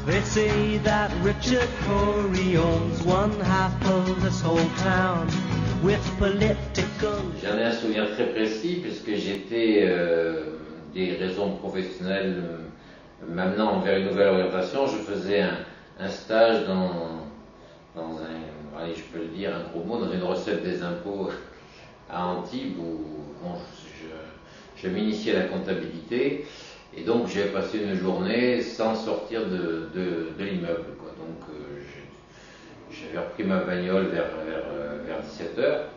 They say that Richard Corey owns one half of this whole town with political. J'en ai un souvenir très précis puisque j'étais, des raisons professionnelles m'amenant vers une nouvelle orientation, je faisais un stage dans un, allez, je peux le dire, un gros mot, dans une recette des impôts à Antibes où bon, je m'initiais à la comptabilité. Et donc j'ai passé une journée sans sortir de l'immeuble. Donc j'avais repris ma bagnole vers 17h.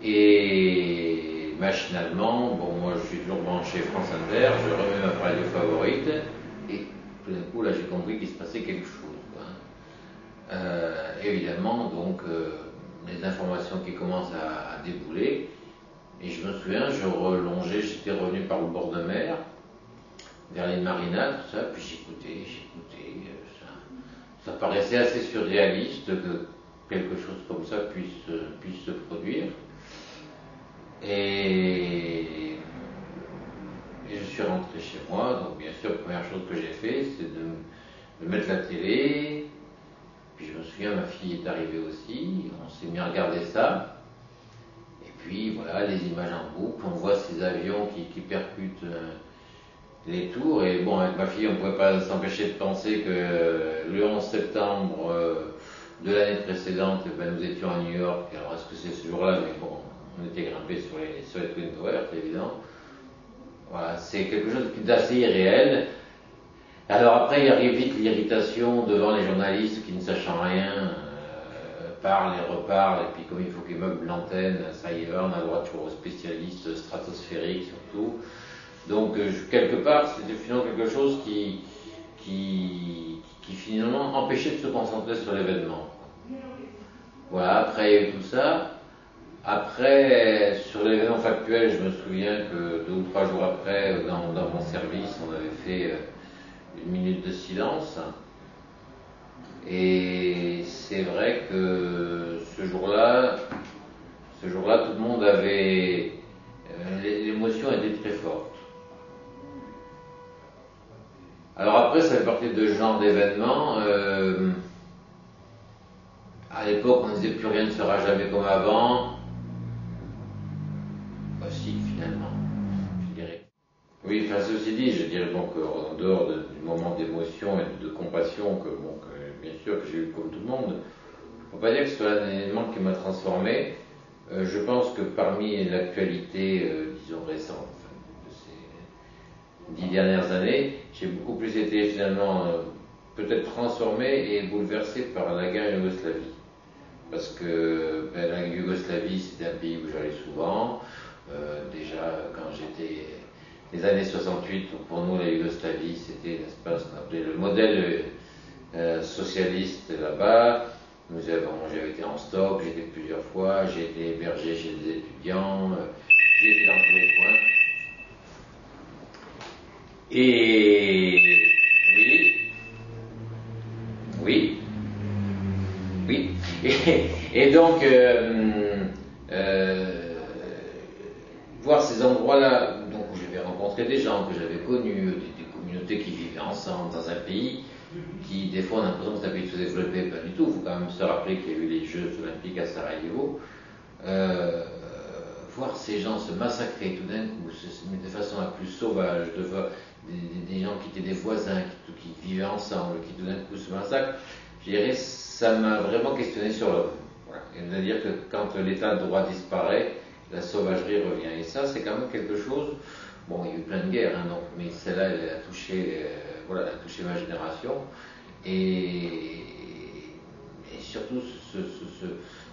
Et machinalement, bon moi je suis toujours branché France Inter, je remets ma radio favorite. Et tout d'un coup là j'ai compris qu'il se passait quelque chose. Évidemment donc les informations qui commencent à débouler. Et je me souviens, je relongeais, j'étais revenu par le bord de mer, vers les marinades, tout ça, puis j'écoutais, ça paraissait assez surréaliste que quelque chose comme ça puisse se produire. Et je suis rentré chez moi, donc bien sûr, la première chose que j'ai fait, c'est de mettre la télé, puis je me souviens, ma fille est arrivée aussi, on s'est mis à regarder ça. Et puis voilà, les images en boucle, on voit ces avions qui percutent les tours, et bon, avec ma fille, on ne pouvait pas s'empêcher de penser que le 11 septembre de l'année précédente, nous étions à New York. Alors, est-ce que c'est ce jour-là? Mais bon, on était grimpés sur les Twin Towers, c'est évident. Voilà, c'est quelque chose d'assez irréel. Alors après, il arrive vite l'irritation devant les journalistes qui, ne sachant rien, parlent et reparlent, et puis comme il faut qu'ils meublent l'antenne, ça y va, on a le droit toujours aux spécialistes stratosphériques surtout. Donc quelque part, c'était finalement quelque chose qui finalement empêchait de se concentrer sur l'événement. Voilà, après il y a eu tout ça. Après, sur l'événement factuel, je me souviens que 2 ou 3 jours après, dans mon service, on avait fait une minute de silence. Et c'est vrai que ce jour-là, tout le monde avait... l'émotion était très forte. Alors après, ça fait partie de ce genre d'événements. À l'époque, on disait plus rien ne sera jamais comme avant. Bah si, finalement, je dirais. Oui, enfin ceci dit, je dirais bon qu'en dehors du moment d'émotion et de compassion que bien sûr que j'ai eu comme tout le monde, il ne faut pas dire que ce soit un élément qui m'a transformé. Je pense que parmi l'actualité, disons récente, de ces 10 dernières années, j'ai beaucoup plus été finalement peut-être transformé et bouleversé par la guerre en Yougoslavie. Parce que la Yougoslavie, c'était un pays où j'allais souvent. Déjà, quand j'étais les années 68, pour nous, la Yougoslavie, c'était, n'est-ce pas, ce qu'on appelait le modèle socialiste là-bas. J'avais été en stock, j'ai été plusieurs fois, j'ai été hébergé chez des étudiants, j'ai été dans tous les coins. Et oui. Et donc, voir ces endroits-là, donc où j'avais rencontré des gens que j'avais connus, des communautés qui vivaient ensemble dans un pays qui, des fois, on a l'impression que c'est un pays sous-développé, pas du tout. Il faut quand même se rappeler qu'il y a eu les Jeux olympiques à Sarajevo. Voir ces gens se massacrer tout d'un coup, de façon la plus sauvage, de voir des gens qui étaient des voisins, qui vivaient ensemble, qui tout d'un coup se massacrent, je dirais, ça m'a vraiment questionné sur l'homme. Voilà. C'est-à-dire que quand l'état de droit disparaît, la sauvagerie revient. Et ça, c'est quand même quelque chose. Bon, il y a eu plein de guerres, hein, donc, mais celle-là, elle a touché, elle a touché ma génération. Et surtout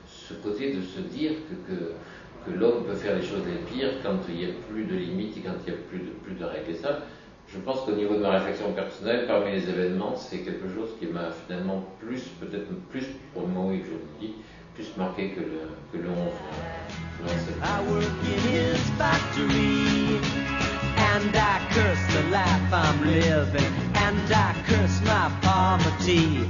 ce côté de se dire que l'homme peut faire les choses les pires quand il n'y a plus de limites et quand il n'y a plus de règles. Et ça, je pense qu'au niveau de ma réflexion personnelle, parmi les événements, c'est quelque chose qui m'a finalement peut-être plus, pour le moment où je le dis, plus marqué que le 11 septembre. I work in his factory, and I curse the life I'm living, and I curse my poverty.